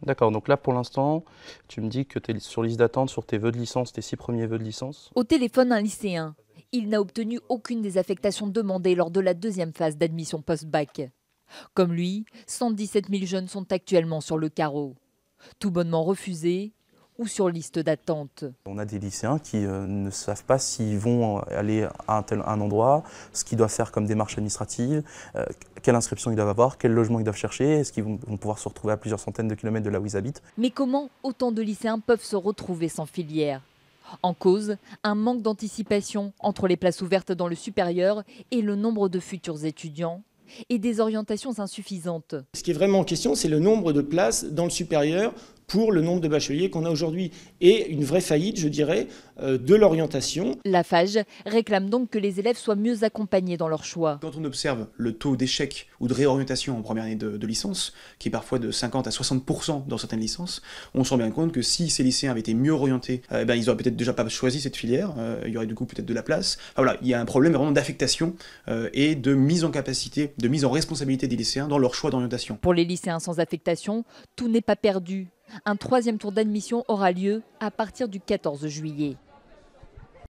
D'accord, donc là pour l'instant, tu me dis que tu es sur liste d'attente sur tes vœux de licence, tes 6 premiers vœux de licence. Au téléphone, un lycéen. Il n'a obtenu aucune des affectations demandées lors de la deuxième phase d'admission post-bac. Comme lui, 117 000 jeunes sont actuellement sur le carreau. Tout bonnement refusés ou sur liste d'attente. On a des lycéens qui ne savent pas s'ils vont aller à un endroit, ce qu'ils doivent faire comme démarche administrative, quelle inscription ils doivent avoir, quel logement ils doivent chercher, est-ce qu'ils vont pouvoir se retrouver à plusieurs centaines de kilomètres de là où ils habitent. Mais comment autant de lycéens peuvent se retrouver sans filière? En cause, un manque d'anticipation entre les places ouvertes dans le supérieur et le nombre de futurs étudiants, et des orientations insuffisantes. Ce qui est vraiment en question, c'est le nombre de places dans le supérieur pour le nombre de bacheliers qu'on a aujourd'hui. Et une vraie faillite, je dirais, de l'orientation. La FAGE réclame donc que les élèves soient mieux accompagnés dans leur choix. Quand on observe le taux d'échec ou de réorientation en première année de licence, qui est parfois de 50 à 60% dans certaines licences, on se rend bien compte que si ces lycéens avaient été mieux orientés, ils auraient peut-être déjà pas choisi cette filière, il y aurait du coup peut-être de la place. Enfin, voilà, il y a un problème vraiment d'affectation et de mise en capacité, de mise en responsabilité des lycéens dans leur choix d'orientation. Pour les lycéens sans affectation, tout n'est pas perdu. Un troisième tour d'admission aura lieu à partir du 14 juillet.